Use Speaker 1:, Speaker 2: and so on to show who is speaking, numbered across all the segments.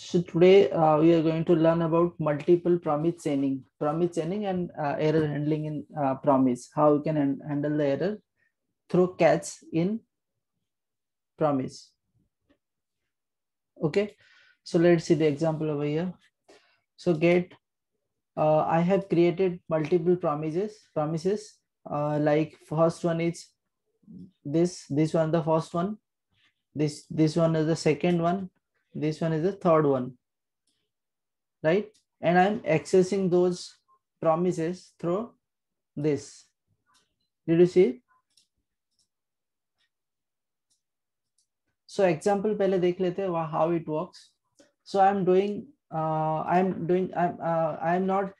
Speaker 1: So today we are going to learn about multiple promise chaining and error handling in promise. How you can handle the error through catch in promise. Okay, so let's see the example over here. So I have created multiple promises. Like first one is this one, the first one. This one is the second one. This one is the third one, right? And I'm accessing those promises through this. Did you see? So example पहले देख लेते हैं how it works. So I'm not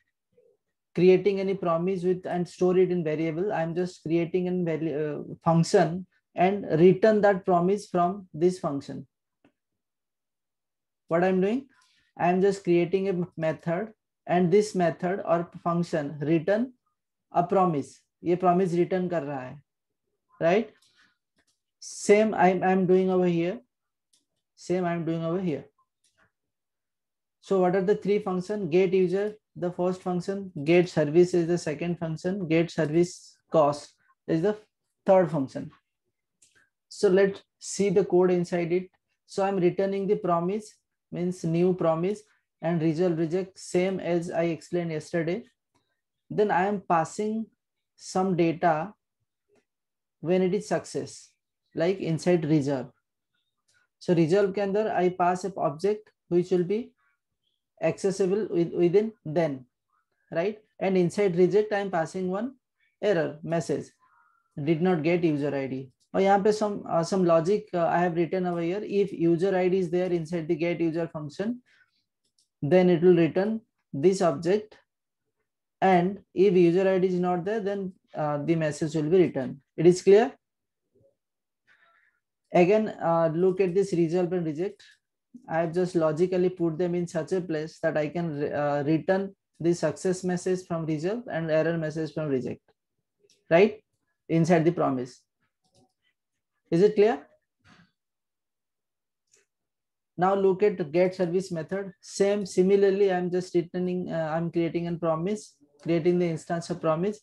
Speaker 1: creating any promise with and store it in variable. I'm just creating a function and return that promise from this function. What I'm doing, I'm just creating a method and this method or function return a promise. ये promise return कर रहा है, right? Same I'm doing over here. So what are the three functions? Get user, the first function. Get service is the second function. Get service cost is the third function. So let's see the code inside it. So I'm returning the promise, means new promise, and resolve reject, same as I explained yesterday. Then I am passing some data when it is success, like inside resolve. So resolve के अंदर I pass an object which will be accessible within then, right? And inside reject I am passing one error message, did not get user ID. और यहाँ पे some logic I have written over here. If user ID is there inside the get user function, then it will return this object, and if user ID is not there, then the message will be returned. It is clear? Again, look at this resolve and reject. I have just logically put them in such a place that I can return the success message from resolve and error message from reject, right? Inside the promise. Is it clear? Now look at get service method. Similarly, I'm just returning, I'm creating a promise, creating the instance of promise,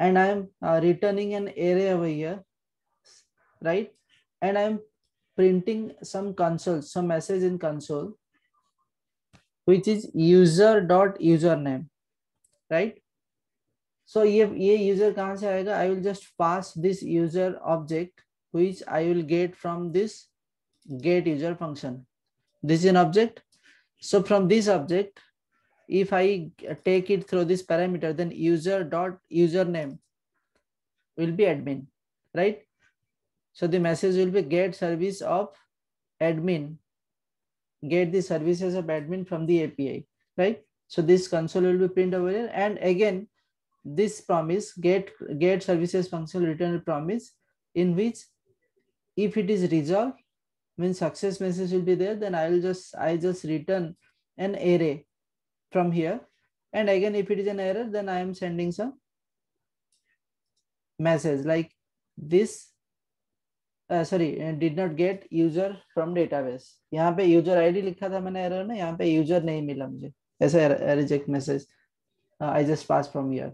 Speaker 1: and I'm returning an array over here, right? And I'm printing some message in console, which is user.username, right? So ये user कहाँ से आएगा? I will just pass this user object, which I will get from this get user function. This is an object. So from this object, if I take it through this parameter, then user.username will be admin, right? So the message will be get service of admin, get the services of admin from the API, right? So this console will be print over here, and again this promise get services function will return a promise in which if it is resolved, means success message will be there, then I just return an array from here, and again if it is an error, then I am sending some message like this. Did not get user from database. यहाँ पे user ID लिखा था मैंने error में, यहाँ पे user नहीं मिला मुझे, ऐसा reject message I just passed from here.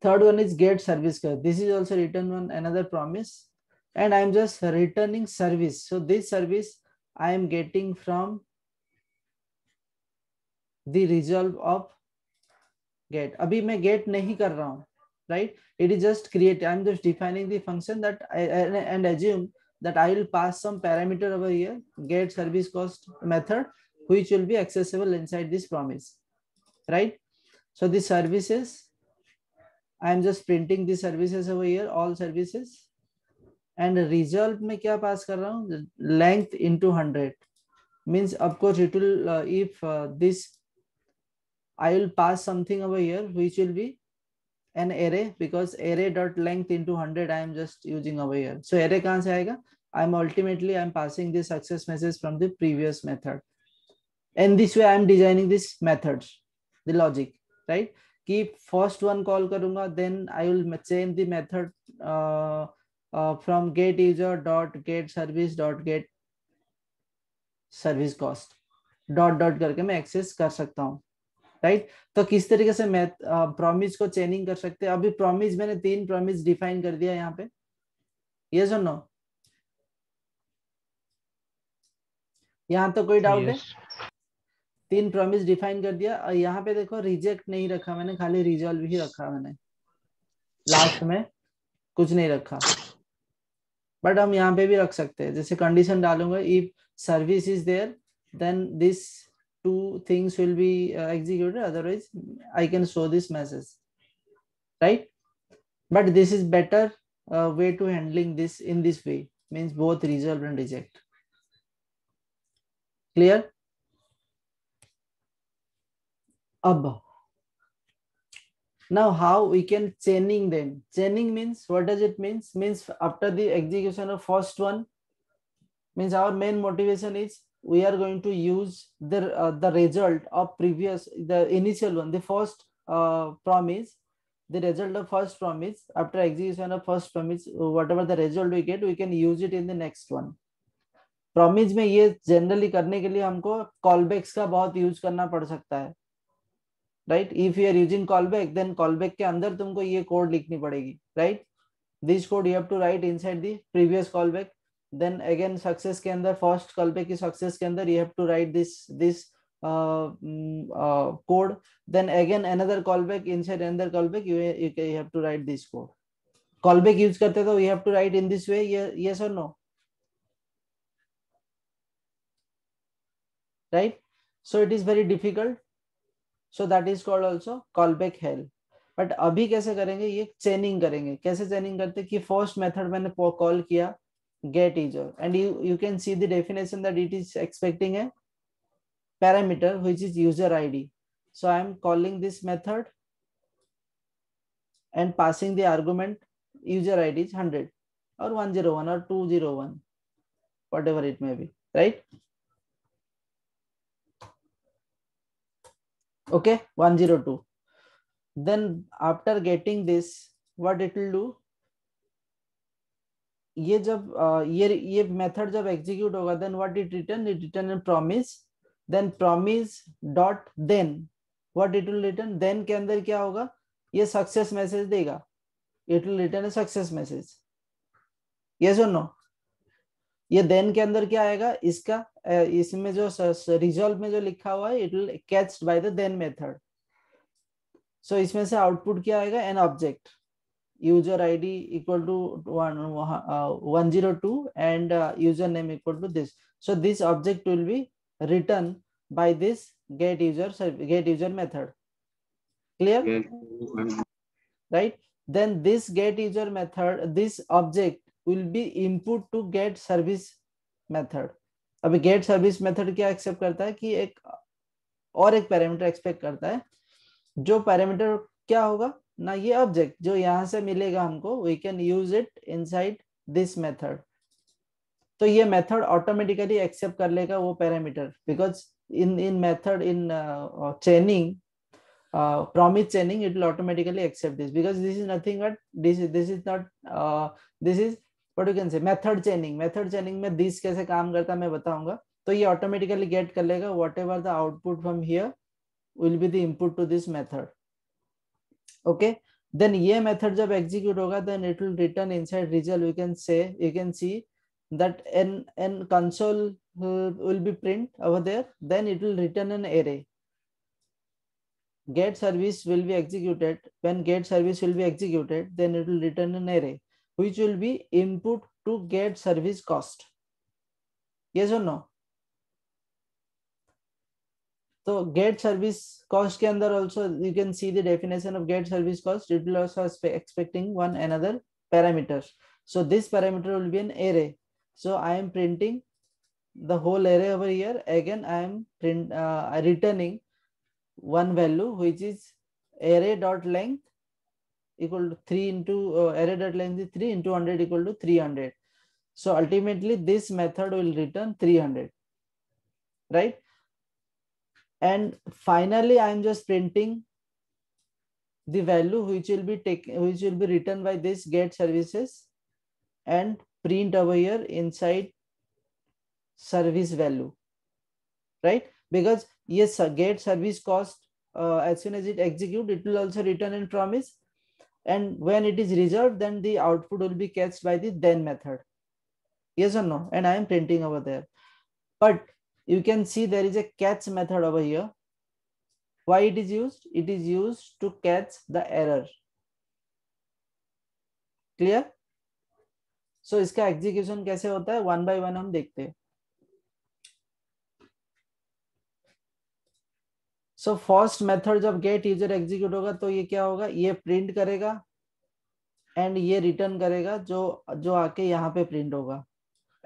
Speaker 1: Third one is get service. This is also written on another promise, and I am just returning service. So this service I am getting from the resolve of get. अभी मैं get नहीं कर रहा हूँ, right? It is just create. I'm just defining the function that and assume that I will pass some parameter over here, get service cost method, which will be accessible inside this promise, right? So the services, I'm just printing the services over here, all services, and result में क्या pass कर रहा हूँ? Length into 100 means of course it will if this I will pass something over here which will be an array, because array dot length into 100 I am just using over here. So array कहाँ से आएगा? I'm passing this success message from the previous method, and this way I am designing this methods, the logic, right? कि first one call करूँगा, then I will change the method from get user dot get service dot get service cost, dot dot करके मैं access कर सकता हूँ, right. तो किस तरीके से मैं प्रॉमिस को चेनिंग कर सकते हैं। अभी प्रॉमिस मैंने 3 प्रॉमिस डिफाइन कर दिया यहाँ पे, यस और नो, यहाँ तो कोई डाउट है?
Speaker 2: यस
Speaker 1: 3 प्रॉमिस डिफाइन कर दिया। और यहाँ पे देखो रिजेक्ट नहीं रखा मैंने, खाली रिजॉल्व ही रखा मैंने, लास्ट में कुछ नहीं रखा। बट हम यहाँ पे भी रख सकते हैं, जैसे कंडीशन डालूंगा, if service is there then this two things will be executed, otherwise I can show this message, right. But this is better way to handling this in this way, means both resolve and reject. Clear? अब now how we can chaining them. Chaining means, what does it means after the execution of first one, means our main motivation is we are going to use the result of previous, the initial one, the first promise, the result of first promise. After execution of first promise, whatever the result we get, we can use it in the next one. Promise में ये generally करने के लिए हमको कॉलबैक्स का बहुत use करना पड़ सकता है, right. If you are using callback, then callback के अंदर तुमको ये कोड लिखनी पड़ेगी, right. This code you have to write inside the previous callback, then again success के अंदर, फर्स्ट कॉलबैक की सक्सेस के अंदर you have to write this code, then again another callback inside another callback you have to write this code. Callback use करते तो you have to write in this way, yes और no, right? So it is very difficult, so that is called also callback hell. But अभी कैसे करेंगे, ये चेनिंग करेंगे। कैसे चेनिंग करते हैं कि फर्स्ट मेथड मैंने कॉल किया get user, and you can see the definition that it is expecting a parameter which is user id. So I am calling this method and passing the argument user id is 100 or 101 or 201, whatever it may be, right? Okay, 102. Then after getting this, what it will do, ये जब ये method जब execute होगा, then what it return a promise, then promise dot then what it will return, then के अंदर क्या होगा, ये सक्सेस मैसेज देगा, it will return a success message, yes और नो। ये देन के अंदर क्या आएगा, इसका इसमें जो रिजॉल्व में जो लिखा हुआ है, it will catched by the then method. So इसमें से आउटपुट क्या आएगा, an object user id equal to 102 and username equal to this. So this object will be written by this get user method. Clear? Right? Then this get user method, this object will be input to get service method. अभी get service method क्या accept करता है कि एक और एक parameter expect करता है, जो पैरामीटर क्या होगा ना, ये ऑब्जेक्ट जो यहां से मिलेगा हमको, we can use it inside this method. तो ये मेथड ऑटोमेटिकली एक्सेप्ट कर लेगा वो parameter, because in method in chaining, promise chaining, it will automatically accept this, because this is nothing but this is not this is what you can say method chaining. Method chaining में this कैसे काम करता है मैं बताऊंगा। तो ये automatically gate कर लेगा whatever the output from here will be the input to this method. Okay, then ये method जब execute होगा, then it will return inside result, you can see that n console will be print over there, then it will return an array. Get service will be executed. When get service will be executed, then it will return an array which will be input to get service cost. Yes or no? So get service cost के अंदर also you can see the definition of get service cost. It will also expecting one another parameters. So this parameter will be an array. So I am printing the whole array over here. Again I am returning one value which is array dot length equal to 3 into array dot length is 3 into 100 equal to 300. So ultimately this method will return 300, right? And finally I am just printing the value which will be written by this get services and print over here inside service value, right? because yes, get service cost, as soon as it execute, it will also return in promise, and when it is resolved, then the output will be catched by the then method. Yes or no? And I am printing over there, but you can see there is a catch method over here. Why it is used? It is used to catch the error. Clear? So इसका execution कैसे होता है, one by one हम देखते हैं. So first method जब gate user execute होगा तो ये क्या होगा, ये प्रिंट करेगा एंड ये रिटर्न करेगा जो जो आके यहाँ पे प्रिंट होगा,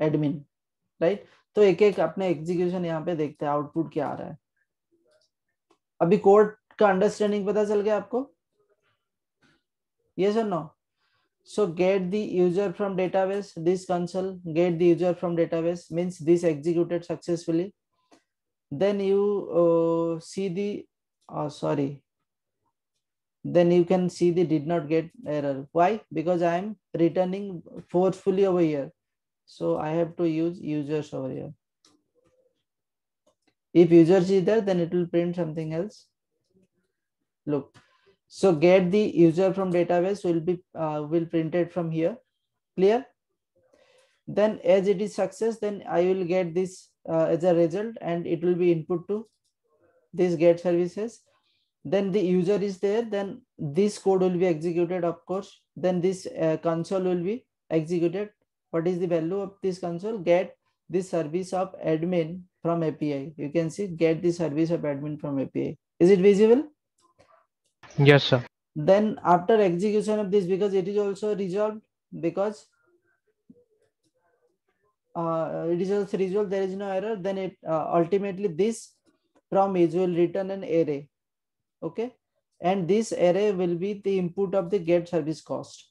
Speaker 1: एडमिन, राइट. तो एक एक अपने एग्जीक्यूशन यहाँ पे देखते हैं आउटपुट क्या आ रहा है. अभी कोड का अंडरस्टैंडिंग पता चल गया आपको? यस और no? So get the user from database, this console get the user from database means this executed successfully. Then you see the then you can see the did not get error. Why? Because I am returning forcefully over here, so I have to use users over here. If users is there, then it will print something else. Look, so get the user from database will print it from here. Clear? Then as it is success, then I will get this as a result, and it will be input to this get services. Then the user is there, then this code will be executed, of course. Then this console will be executed. What is the value of this console? Get the service of admin from API. You can see get the service of admin from API. Is it visible?
Speaker 2: Yes, sir.
Speaker 1: Then after execution of this, because it is also resolved, because it is also resolved, there is no error, then it ultimately this promise will return an array. Okay, and this array will be the input of the get service cost,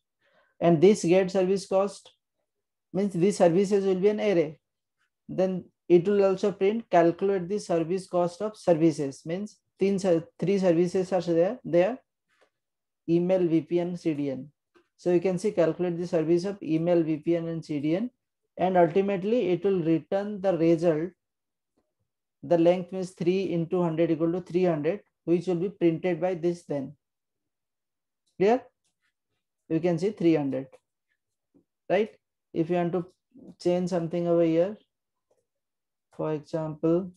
Speaker 1: and this get service cost means these services will be an array. Then it will also print calculate the service cost of services, means three services are there, email, VPN, CDN. So you can see calculate the service of email, VPN and CDN, and ultimately it will return the result. The length means 3 into 100 equal to 300, which will be printed by this then. Clear? You can see 300, right? If you want to change something over here, for example,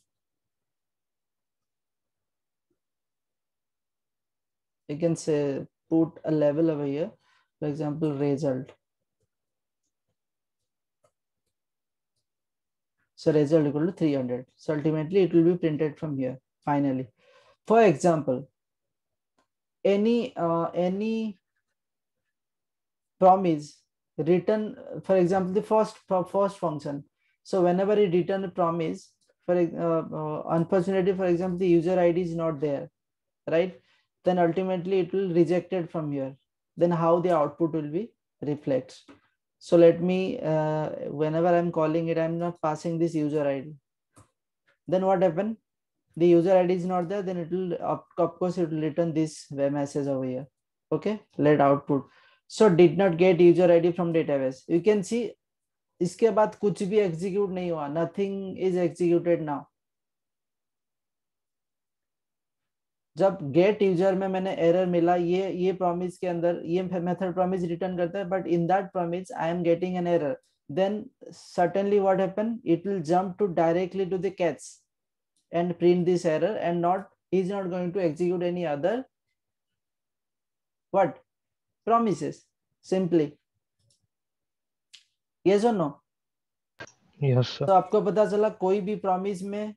Speaker 1: you can say put a level over here, for example, result. So result equal to 300. So ultimately it will be printed from here finally. For example, any promise return, for example, the first function. So whenever it return a promise, for unfortunately, for example, the user ID is not there, right? Then ultimately it will reject it from here. Then how the output will be reflects. So let me, whenever I'm calling it, I'm not passing this user ID. Then what happened? The user ID is not there, then it will, of course, it will return this web message over here. Okay, let output. So did not get user ID from database. You can see, इसके बाद कुछ भी execute नहीं हुआ. Nothing is executed now. जब gate user में मैंने error मिला, ये प्रॉमिस के अंदर ये मेथड प्रॉमिस रिटर्न करता है, but in that promise I am getting an error, then certainly what happen, it will jump to directly to the catch and print this error, and is not going to execute any other what promises. Simply yes or no?
Speaker 2: Yes, sir.
Speaker 1: तो आपको पता चला कोई भी promise में,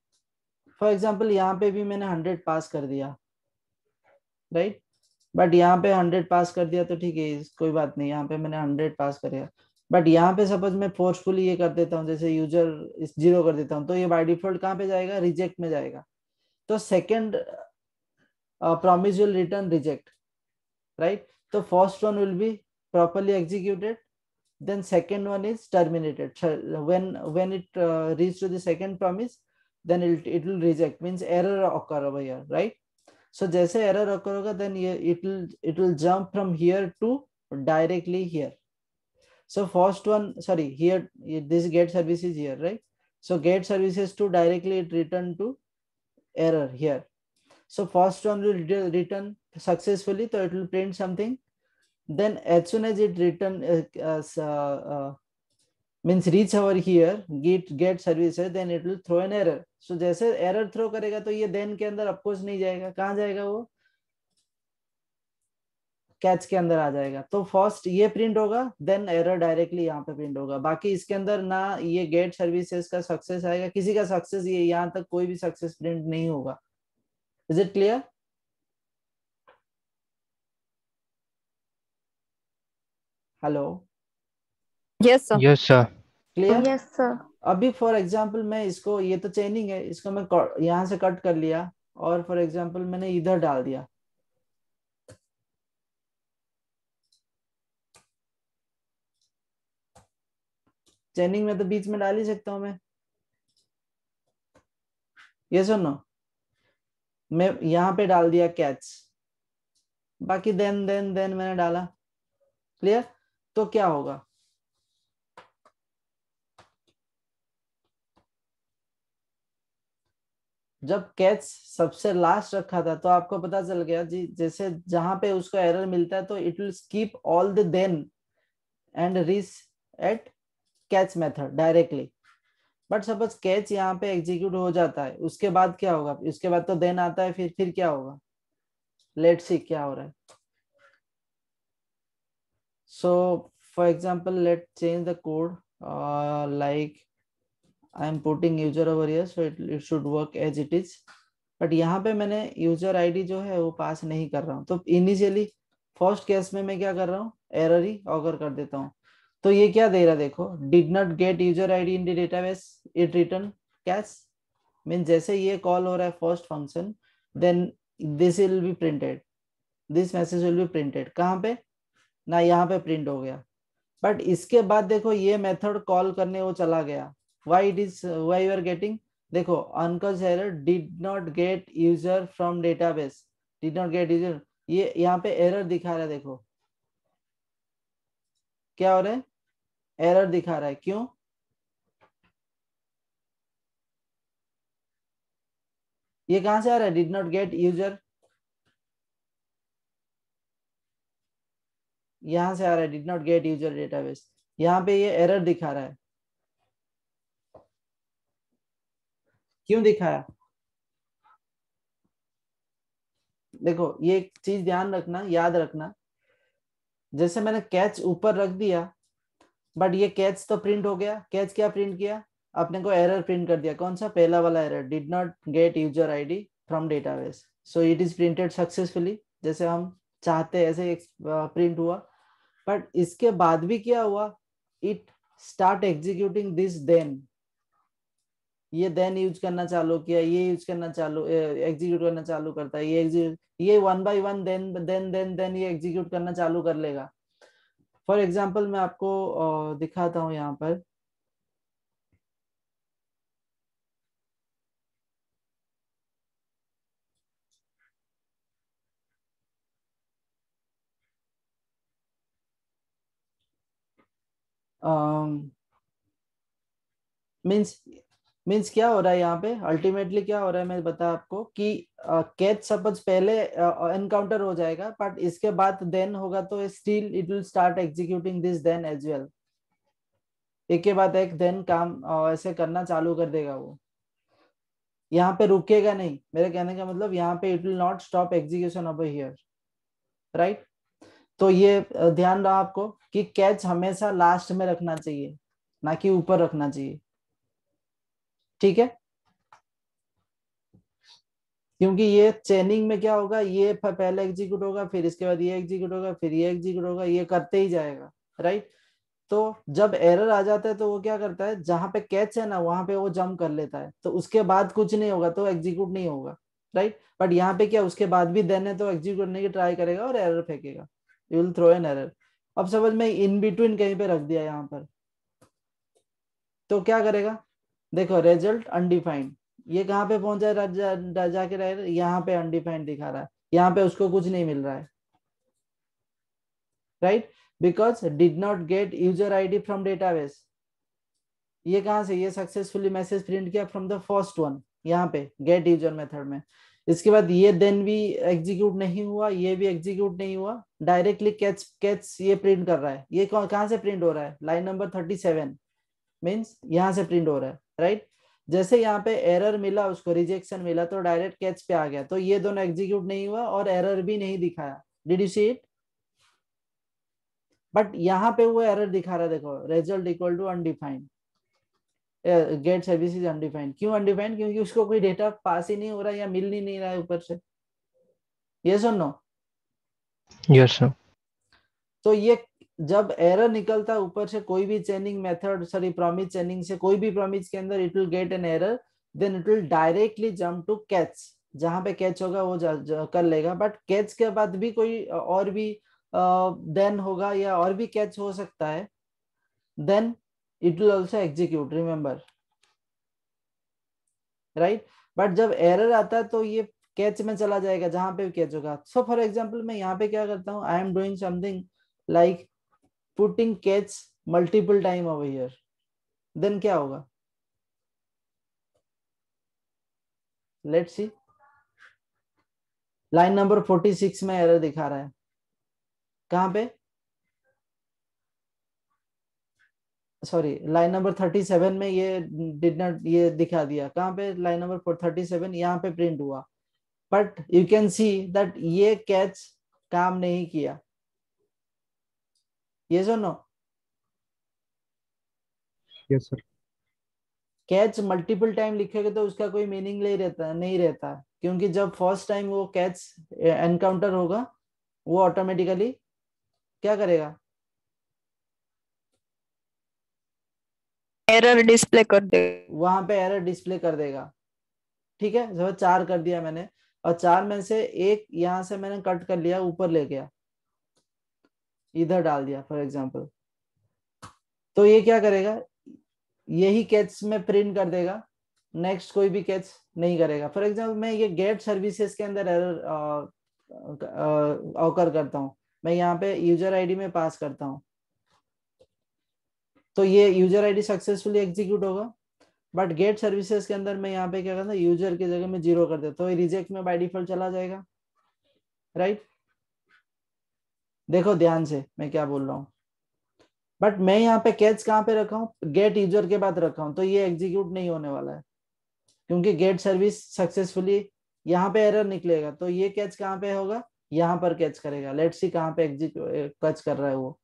Speaker 1: for example यहाँ पे भी मैंने 100 पास कर दिया, राइट, बट यहाँ पे 100 पास कर दिया तो ठीक है, कोई बात नहीं, यहाँ पे मैंने 100 पास कर दिया, बट यहाँ पे सपोज मैं फोर्सफुली ये कर देता हूँ, जैसे यूजर 0 कर देता हूँ, तो ये बाय डिफॉल्ट कहाँ पे जाएगा, रिजेक्ट में जाएगा. तो second promise will return reject, right. तो first one will be properly executed, then second one is terminated. When it reach to the second promise, then it will reject, means error occur over here, right? So जैसे error occur होगा, then it will jump from here to directly here. So first one, sorry, here this get service is here, right? So get services to directly it return to error here. So first one will return successfully, so it will print something. Then as soon as it return means reach over here get services, then it will throw an error. So जैसे error throw करेगा तो ये then के अंदर of course नहीं जाएगा, कहाँ जाएगा वो, कैच के अंदर आ जाएगा. तो फर्स्ट ये प्रिंट होगा, देन एरर डायरेक्टली यहाँ पे प्रिंट होगा. बाकी इसके अंदर ना ये गेट सर्विसेज का सक्सेस आएगा, किसी का सक्सेस, ये यहाँ तक कोई भी सक्सेस प्रिंट नहीं होगा. Is it clear? Hello?
Speaker 3: Yes, sir.
Speaker 2: Yes, sir.
Speaker 1: Clear?
Speaker 3: Yes, sir.
Speaker 1: अभी फॉर एग्जाम्पल मैं इसको, ये तो चेनिंग है, इसको मैं यहाँ से कट कर लिया और फॉर एग्जाम्पल मैंने इधर डाल दिया. चेनिंग में तो बीच में डाल ही सकता हूं मैं, ये सुनो, मैं यहाँ पे डाल दिया कैच, बाकी देन मैंने डाला. क्लियर? तो क्या होगा, जब कैच सबसे लास्ट रखा था तो आपको पता चल गया जी, जैसे जहां पे उसको एरर मिलता है तो it will skip all the then and reach at catch method directly. But suppose catch यहाँ पे एग्जीक्यूट हो जाता है, उसके बाद क्या होगा, उसके बाद तो देन आता है, फिर क्या होगा, लेट्स सी क्या हो रहा है. So for example let change the code, like I am putting user over here, so it should work as it is. But यहाँ पे मैंने यूजर आईडी जो है वो पास नहीं कर रहा हूँ. तो इनिशियली फर्स्ट केस में मैं क्या कर रहा हूँ, एरर ही ऑकर कर देता हूँ. तो ये क्या दे रहा, देखो, did not get user ID in the database, it return catch. Mean जैसे ये कॉल हो रहा है first function, then this will be printed, this message will be printed. कहाँ पे ना, यहाँ पे प्रिंट हो गया. बट इसके बाद देखो ये मेथड कॉल करने वो चला गया. why you are getting, देखो uncause error did not get user from database, did not get user, ये यहाँ पे एरर दिखा रहा है. देखो क्या हो रहा है, एरर दिखा रहा है. क्यों, ये कहां से आ रहा है, डिड नॉट गेट यूजर, यहां से आ रहा है, did not get user database. यहाँ पे ये एरर दिखा रहा है. क्यों दिखाया, देखो ये एक चीज ध्यान रखना, याद रखना, जैसे मैंने कैच ऊपर रख दिया, बट ये कैच तो प्रिंट हो गया. कैच क्या प्रिंट किया, अपने को एरर प्रिंट कर दिया. कौन सा, पहला वाला error, did not get user ID from database. So it is printed successfully, जैसे हम चाहते ऐसे प्रिंट हुआ. बट इसके बाद भी क्या हुआ, it start executing this then, ये देन यूज करना चालू किया, ये यूज करना चालू, एग्जीक्यूट करना चालू करता है. ये वन बाय वन देन ये एग्जीक्यूट करना चालू कर लेगा. फॉर एग्जाम्पल मैं आपको दिखाता हूँ यहाँ पर. मीन्स मीन्स क्या हो रहा है यहाँ पे, अल्टीमेटली क्या हो रहा है मैं बता आपको कि कैच सपोज पहले एनकाउंटर हो जाएगा, बट इसके बाद देन होगा, तो still it will start executing this then as well. एक के बाद एक देन काम ऐसे करना चालू कर देगा वो, यहाँ पे रुकेगा नहीं. मेरे कहने का मतलब यहाँ पे it will not stop execution over here, right. तो ये ध्यान रहा आपको कि कैच हमेशा लास्ट में रखना चाहिए, ना कि ऊपर रखना चाहिए. ठीक है, क्योंकि ये चेनिंग में क्या होगा, ये पहले एग्जीक्यूट होगा, फिर इसके बाद ये एग्जीक्यूट होगा, फिर ये एग्जीक्यूट होगा, ये करते ही जाएगा, राइट. तो जब एरर आ जाता है तो वो क्या करता है, जहां पे कैच है ना वहां पे वो जंप कर लेता है, तो उसके बाद कुछ नहीं होगा, तो एग्जीक्यूट नहीं होगा, राइट. बट यहाँ पे क्या, उसके बाद भी देन है तो एग्जीक्यूट करने की ट्राई करेगा और एरर फेंकेगा, you will throw an error. अब सपोज मैं इन बिटवीन कहीं पे रख दिया यहाँ पर, तो क्या करेगा, देखो रिजल्ट अनडिफाइंड, ये कहाँ पे पहुंचा है, जाके रहे यहाँ पे अनडिफाइंड दिखा रहा है, यहाँ पे उसको कुछ नहीं मिल रहा है, right. Because did not get user ID from database. ये कहां से, ये सक्सेसफुली मैसेज प्रिंट किया फ्रॉम द फर्स्ट वन, यहाँ पे गेट यूजर मेथड में। इसके बाद ये देन भी एग्जीक्यूट नहीं हुआ, ये भी एग्जीक्यूट नहीं हुआ, डायरेक्टली कैच कैच ये प्रिंट कर रहा है। ये कहाँ से प्रिंट हो रहा है? लाइन नंबर 37 मीन्स यहाँ से प्रिंट हो रहा है, राइट। जैसे यहाँ पे एरर मिला, उसको रिजेक्शन मिला, तो डायरेक्ट कैच पे आ गया, तो ये दोनों एग्जीक्यूट नहीं हुआ और एरर भी नहीं दिखाया। Did you see it? But यहाँ पे वो एरर दिखा रहा है, देखो, result equal to undefined, get service is undefined. क्यों अनडिफाइंड? क्योंकि उसको कोई डेटा पास ही नहीं हो रहा है या मिल ही नहीं रहा है ऊपर से। यस और नो?
Speaker 2: Yes, sir.
Speaker 1: तो ये जब एरर निकलता है ऊपर से कोई भी chaining method, sorry promise chaining से, कोई भी प्रॉमिस के अंदर it will get an error, then it will directly jump to catch. जहां पे कैच होगा वो कर लेगा। बट कैच के बाद भी कोई और भी देन होगा या और भी कैच हो सकता है, then it will also execute, remember, right. But जब एरर आता है तो ये कैच में चला जाएगा जहां पे भी कैच होगा। सो फॉर एग्जांपल मैं यहाँ पे क्या करता हूँ, I am doing something like putting catch multiple time over here, then क्या होगा? Let's see. लाइन नंबर 46 में एरर दिखा रहा है। कहां पे? सॉरी, लाइन नंबर 37 में ये डिड नॉट, ये दिखा दिया। कहां पे? लाइन नंबर 37, यहाँ पे प्रिंट हुआ। But you can see that ये कैच काम नहीं किया। यस और no?
Speaker 2: Yes, sir.
Speaker 1: Catch multiple time लिखेगा तो उसका कोई मीनिंग नहीं रहता, क्योंकि जब फर्स्ट टाइम वो कैच एनकाउंटर होगा, वो ऑटोमेटिकली क्या करेगा?
Speaker 3: एरर डिस्प्ले कर दे।
Speaker 1: वहां पे एरर डिस्प्ले कर देगा। ठीक है, जब 4 कर दिया मैंने, और 4 में से एक यहां से मैंने कट कर लिया, ऊपर ले गया, इधर डाल दिया फॉर एग्जाम्पल, तो ये क्या करेगा? यही कैच में प्रिंट कर देगा, नेक्स्ट कोई भी कैच नहीं करेगा। फॉर एग्जाम्पल मैं ये गेट सर्विसेज के अंदर एरर ऑकर करता हूँ, मैं यहाँ पे यूजर आईडी में पास करता हूँ, तो ये यूजर आईडी सक्सेसफुली एग्जीक्यूट होगा। बट गेट सर्विसेज के अंदर मैं यहाँ पे क्या करता हूँ, यूजर की जगह में 0 कर देता हूँ, तो रिजेक्ट में बाय डिफॉल्ट चला जाएगा, राइट। देखो ध्यान से मैं क्या बोल रहा हूँ। बट मैं यहाँ पे कैच कहाँ पे रखा हूँ? गेट यूजर के बाद रखा हूँ, तो ये एग्जीक्यूट नहीं होने वाला है, क्योंकि गेट सर्विस सक्सेसफुली, यहाँ पे एरर निकलेगा, तो ये कैच कहाँ पे होगा? यहाँ पर कैच करेगा। लेट्स सी कहाँ पे एग्जीक्यूट कैच कर रहा है वो।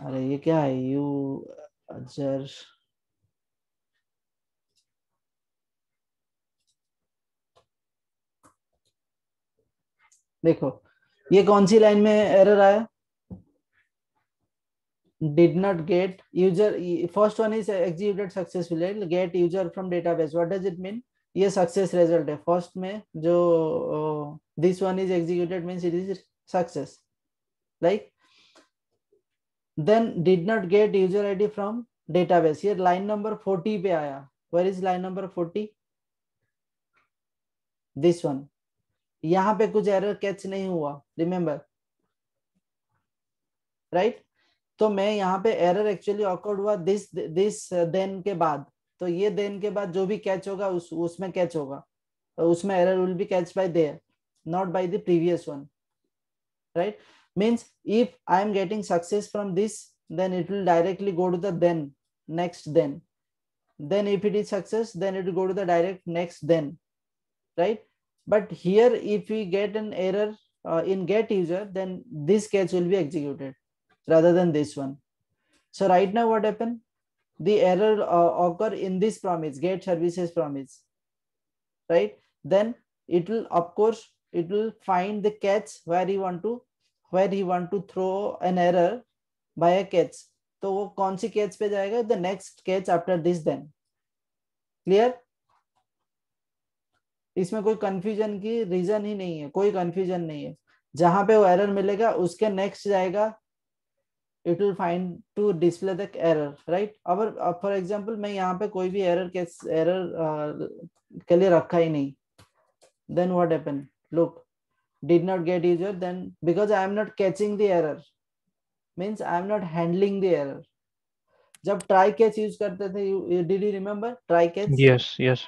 Speaker 1: अरे ये क्या है? यू अजर, देखो ये कौन सी लाइन में एरर आया? did not get user, first one is executed successfully, get user from database, what does it mean? ये सक्सेस रिजल्ट है। फर्स्ट में जो this one is executed means it is success, like. Then did not get user ID from database, ये line number 40 पे आया। Where is line number 40? This one. यहाँ पे कुछ एरर कैच नहीं हुआ, रिमेम्बर, राइट। तो मैं यहाँ पे एरर एक्चुअली ऑकर्ड हुआ दिस देन के बाद, तो ये देन के बाद जो भी कैच होगा उसमें कैच होगा, तो उसमें error will be catch bye there, not by the previous one, right? Means if I am getting success from this, then it will directly go to the then next then if it is success, then it will go to the direct next then, right? But here if we get an error in get user, then this catch will be executed rather than this one. So right now what happened? The error occur in this promise, get services promise, right? Then it will, of course, it will find the catch where he want to throw an error by a catch, तो वो कौन सी catch पे जाएगा? The next catch after this then. Clear? इसमें कोई confusion की reason ही नहीं है, कोई कंफ्यूजन नहीं है। जहां पे वो एरर मिलेगा उसके नेक्स्ट जाएगा, it will find to display the error, right. अब फॉर एग्जांपल मैं यहाँ पे कोई भी एरर के लिए रखा ही नहीं, then what happened? Look, did not get user, then because I am not catching the error, means I am not handling the error. जब try catch यूज करते थे, did you remember try catch?
Speaker 2: Yes, yes.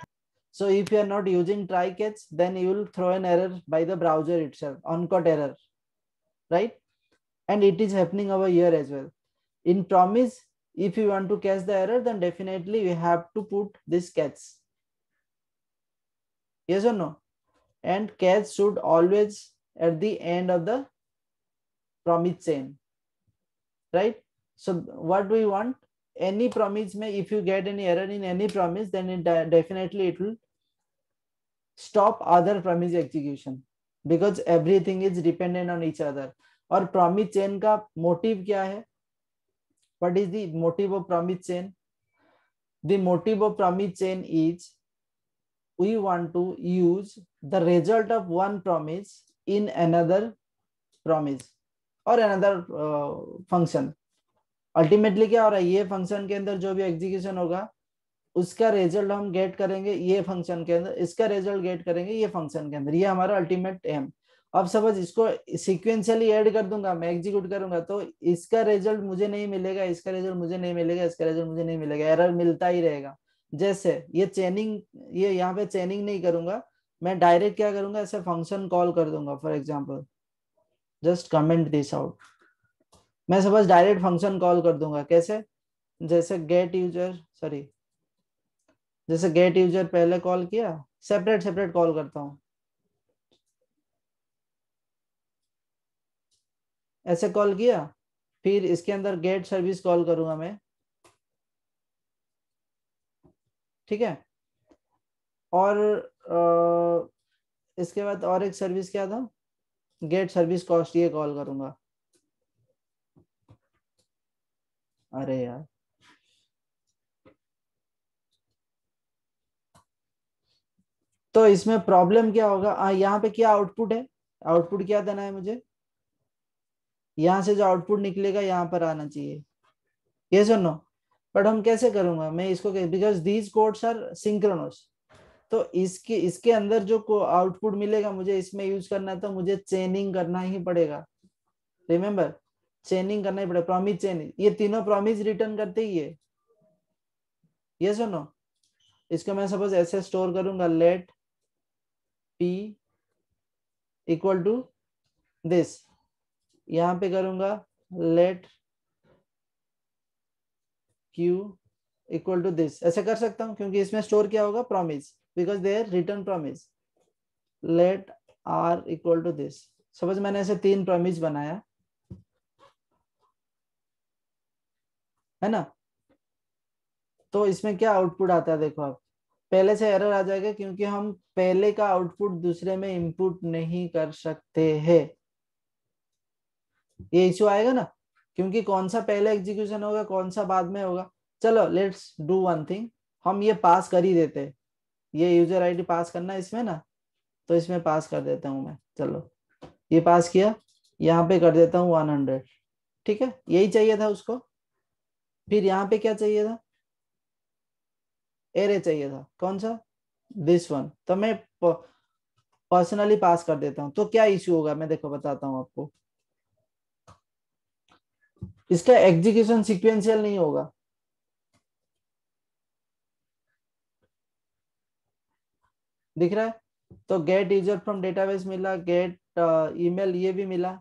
Speaker 1: So if you are not using try catch, then you will throw an error by the browser itself, on-caught error, right? And it is happening over here as well. In promise, if you want to catch the error, then definitely you have to put this catch. Yes or no? And catch should always at the end of the promise chain, right? So what do we want? Any promise may, if you get any error in any promise, then definitely it will stop other promise execution, because everything is dependent on each other. और promise chain का motive क्या है? What is the motive of promise chain? The motive of promise chain is we want to use the result of one promise in another promise or another function. Ultimately क्या हो रहा है, ये function के अंदर जो भी एग्जीक्यूशन होगा उसका रिजल्ट हम गेट करेंगे ये फंक्शन के अंदर, इसका रिजल्ट गेट करेंगे ये फंक्शन के अंदर. ये हमारा अल्टीमेट एम. अब सपोज इसको सीक्वेंशियली ऐड कर दूंगा, मैं एग्जीक्यूट करूंगा, तो इसका रिजल्ट मुझे नहीं मिलेगा, इसका रिजल्ट मुझे नहीं मिलेगा, इसका रिजल्ट मुझे नहीं मिलेगा, एरर मिलता ही रहेगा. जैसे ये चेनिंग, ये यहाँ पे चेनिंग नहीं करूंगा, मैं डायरेक्ट क्या करूंगा, ऐसे फंक्शन कॉल कर दूंगा. For example just comment this out. मैं सपोज डायरेक्ट फंक्शन कॉल कर दूंगा. कैसे? जैसे गेट यूजर, सॉरी, जैसे गेट यूजर पहले कॉल किया, सेपरेट सेपरेट कॉल करता हूं. ऐसे कॉल किया, फिर इसके अंदर गेट सर्विस कॉल करूंगा मैं, ठीक है. और इसके बाद और एक सर्विस क्या था, गेट सर्विस कॉस्ट, ये कॉल करूंगा. अरे यार, तो इसमें प्रॉब्लम क्या होगा, यहाँ पे क्या आउटपुट है, आउटपुट क्या देना है मुझे, यहाँ से जो आउटपुट निकलेगा यहाँ पर आना चाहिए. यस और नो? बट हम कैसे करूंगा मैं इसको, because these codes are synchronous. तो इसके अंदर जो आउटपुट मिलेगा मुझे इसमें यूज करना है, तो मुझे चेनिंग करना ही पड़ेगा. रिमेम्बर, चेनिंग करना ही पड़ेगा. प्रॉमिस चेन, ये तीनों प्रॉमिस रिटर्न करते ही है. यस और नो? इसको मैं सपोज ऐसे स्टोर करूंगा, let p equal to this. यहाँ पे करूंगा let q equal to this. ऐसे कर सकता हूँ क्योंकि इसमें स्टोर क्या होगा, promise, because they are return promise. Let r equal to this. Suppose मैंने ऐसे 3 प्रॉमिस बनाया है ना, तो इसमें क्या आउटपुट आता है देखो. आप पहले से एरर आ जाएगा क्योंकि हम पहले का आउटपुट दूसरे में इनपुट नहीं कर सकते हैं. ये इश्यू आएगा ना, क्योंकि कौन सा पहले एग्जीक्यूशन होगा कौन सा बाद में होगा. चलो लेट्स डू वन थिंग, हम ये पास कर ही देते हैं. ये यूजर आईडी पास करना है इसमें ना, तो इसमें पास कर देता हूं मैं. चलो ये पास किया, यहाँ पे कर देता हूँ 100. ठीक है, यही चाहिए था उसको. फिर यहाँ पे क्या चाहिए था, एरे चाहिए था. कौन सा, दिस वन. तो मैं पर्सनली पास कर देता हूँ. तो क्या इश्यू होगा मैं देखो बताता हूँ आपको. इसका एग्जीक्यूशन सीक्वेंशियल नहीं होगा. दिख रहा है? तो गेट यूजर फ्रॉम डेटाबेस मिला, गेट ईमेल ये भी मिला.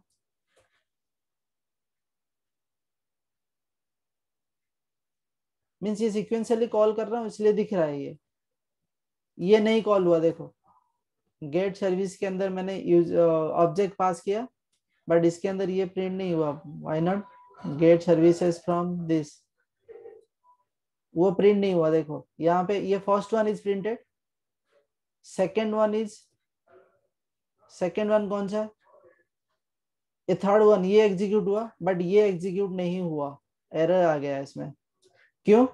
Speaker 1: मीन्स ये सीक्वेंशियली कॉल कर रहा हूँ इसलिए दिख रहा है. ये नहीं कॉल हुआ. देखो गेट सर्विस के अंदर मैंने यूज ऑब्जेक्ट पास किया, बट इसके अंदर ये प्रिंट नहीं हुआ. Why not, get services from this, वो प्रिंट नहीं हुआ. देखो यहाँ पे ये first one is printed, second one कौन सा, ये थर्ड वन, ये एग्जीक्यूट हुआ, बट ये एग्जीक्यूट नहीं हुआ. एरर आ गया इसमें. क्यों?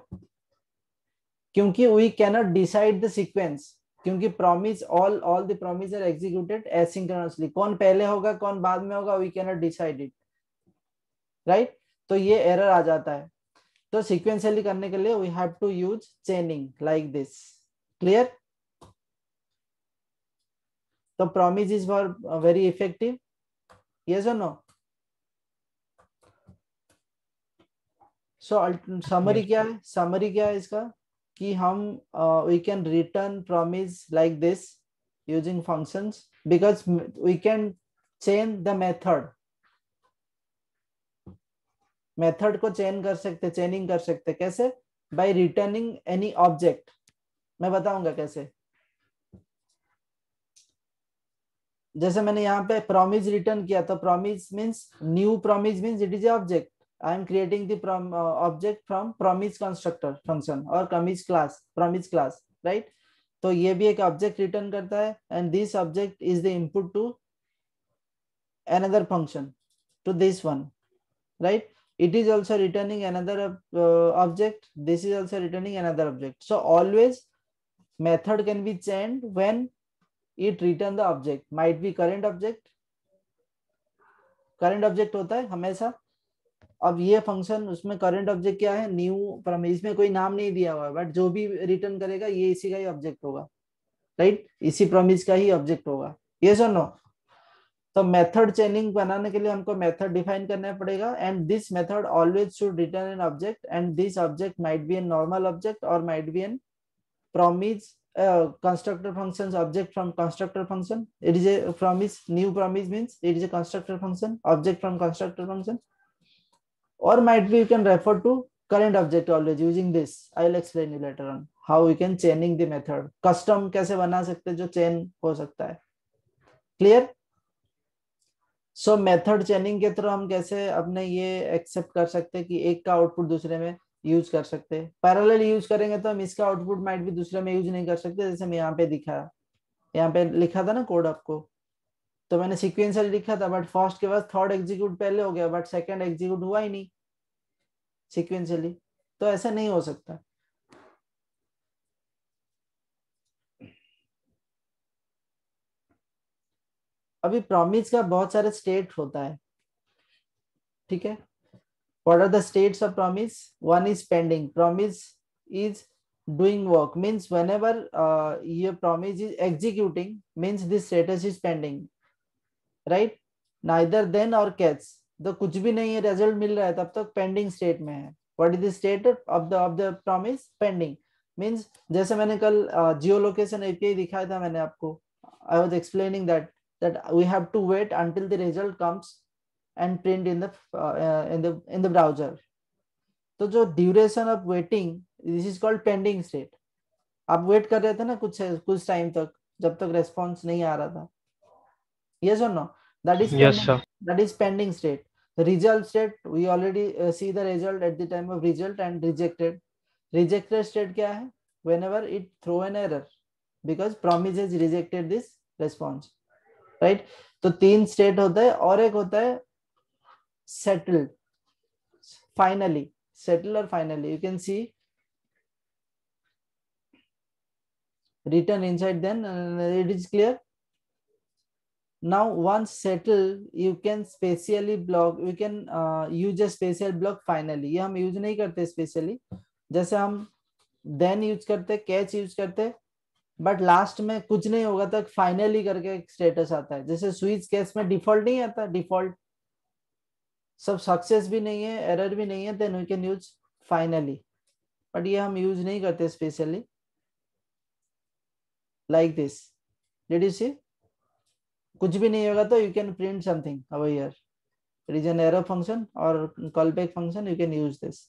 Speaker 1: क्योंकि we cannot decide the sequence. क्योंकि promise, all the promise are executed asynchronously. कौन पहले होगा कौन बाद में होगा, we cannot decide it, right. तो ये एरर आ जाता है. तो सीक्वेंशियली करने के लिए we have to use chaining like this. Clear? तो promise is very effective. Yes और नो? सो समरी क्या है, समरी क्या है इसका, कि हम we can return promise like this using functions because we can change the method. Method को चेन कर सकते, चेनिंग कर सकते कैसे? By returning any object. मैं बताऊंगा कैसे. जैसे मैंने यहाँ पे प्रॉमिस रिटर्न किया तो promise means new promise means it is a object. I am creating the object from promise constructor function और प्रॉमिस क्लास राइट. तो ये भी एक ऑब्जेक्ट रिटर्न करता है and this object is the input to another function to this one, right? It is also returning another object. This is also returning another object. So always method can be changed when it return the object. Might be current object होता है हमेशा. अब ये function उसमें current object क्या है? New promise में कोई नाम नहीं दिया हुआ है बट जो भी रिटर्न करेगा ये इसी का ही ऑब्जेक्ट होगा, राइट? इसी प्रॉमिस का ही ऑब्जेक्ट होगा. यस और नो? तो मेथड चेनिंग बनाने के लिए हमको मेथड डिफाइन करना पड़ेगा and this method always should return an object and this object might be an normal object और might be an promise constructor functions object from constructor function. It is a promise, new promise means it is a constructor function, object from constructor function, or might be you can refer to current object always using this. I will explain you later on how we can chaining the method. Custom कैसे बना सकते हैं जो chain हो सकता है. Clear? So method chaining के through हम कैसे अपने ये एक्सेप्ट कर सकते हैं कि एक का आउटपुट दूसरे में यूज कर सकते हैं. पैरेलल यूज करेंगे तो हम इसका आउटपुट माइट भी दूसरे में यूज नहीं कर सकते. जैसे मैं यहाँ पे दिखाया, यहाँ पे लिखा था ना कोड आपको, तो मैंने सीक्वेंशियल लिखा था बट फर्स्ट के बाद थर्ड एग्जीक्यूट पहले हो गया बट सेकंड एग्जीक्यूट हुआ ही नहीं सीक्वेंशियली. तो ऐसा नहीं हो सकता. अभी प्रॉमिस का बहुत सारे स्टेट होता है, ठीक है? What are the states of promise? One is pending. Promise is doing work, means whenever your promise is executing means this status is pending, right? Neither then or catch. तो कुछ भी नहीं है, रिजल्ट मिल रहा है तब तक पेंडिंग स्टेट में है. What is the state of the promise? Pending means जैसे मैंने कल जियो लोकेशन API दिखाया था मैंने आपको. I was explaining that we have to wait until the result comes and print in the browser. तो जो duration of waiting, this is called pending state. आप वेट कर रहे थे ना कुछ टाइम तक जब तक रेस्पॉन्स नहीं आ रहा था. यस और no? That is pending state. Result state we already see the result at the time of result and rejected state क्या है? Whenever it throw an error because promise has rejected this response, right? तो 3 state होता है और एक होता है settled, finally. Settle or finally, you can see written inside. Then it is clear. Now once settled you can specially block, you can use a special block finally. ये हम use नहीं करते स्पेशली. जैसे हम then यूज करते, catch use करते, but last में कुछ नहीं होगा तक फाइनली करके एक स्टेटस आता है. जैसे स्विच केस में डिफॉल्ट नहीं आता, डिफॉल्ट सब सक्सेस भी नहीं है, एरर भी नहीं है, then we can use finally. But ये हम यूज नहीं करते specially like this. Did you see? कुछ भी नहीं होगा तो you can print something over here. It is an error function और callback function, you can use this.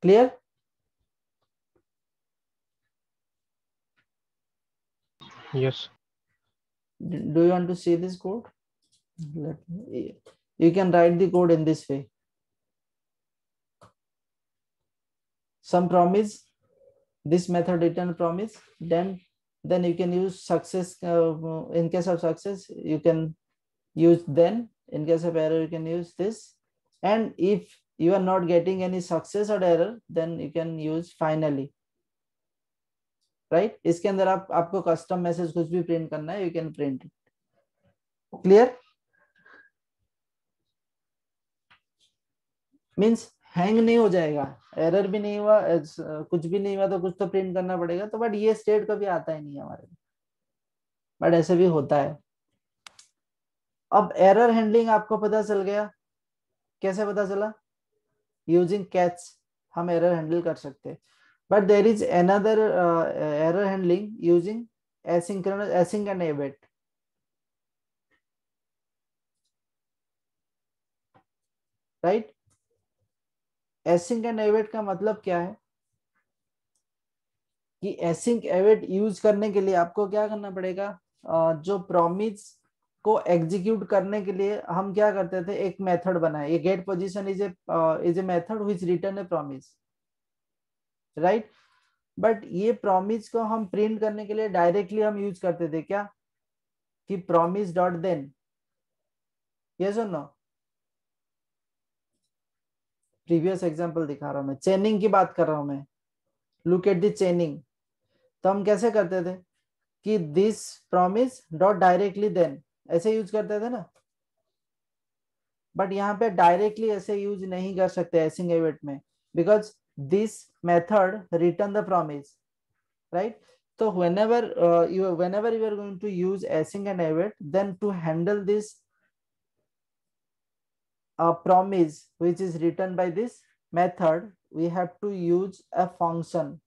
Speaker 1: Clear?
Speaker 2: Yes.
Speaker 1: Do you want to see this code? You can write the code in this way. Some promise, this method return promise, then you can use success. In case of success you can use then, in case of error you can use this, and if you are not getting any success or error then you can use finally, right? इसके अंदर आपको custom message कुछ भी print करना है, you can print it. Clear? Means hang नहीं हो जाएगा, एरर भी नहीं हुआ, कुछ भी नहीं हुआ तो कुछ तो प्रिंट करना पड़ेगा. तो बट ये स्टेट कभी आता ही नहीं है हमारे, बट ऐसे भी होता है. अब एरर हैंडलिंग आपको पता चल गया. कैसे पता चला? यूजिंग कैच हम एरर हैंडल कर सकते हैं. but there is another error handling using asynchronous, async and await. Right, async and await का मतलब क्या है कि async await यूज करने के लिए आपको क्या करना पड़ेगा, जो प्रॉमिस को एग्जीक्यूट करने के लिए हम क्या करते थे, एक मेथड बनाए, ये get position is a method which return a promise, right. But ये प्रॉमिस को हम प्रिंट करने के लिए डायरेक्टली हम यूज करते थे क्या, कि प्रॉमिस डॉट देन, यस और नो। प्रीवियस एग्जांपल दिखा रहा हूं मैं, चेनिंग की बात कर रहा हूं मैं, लुक एट द चेनिंग। तो हम कैसे करते थे कि this promise dot directly then, ऐसे यूज करते थे ना। बट यहाँ पे डायरेक्टली ऐसे यूज नहीं कर सकते एसिंग एवेट में, because this method return the promise, right. So whenever you are going to use async and await, then to handle this promise which is written by this method, we have to use a function.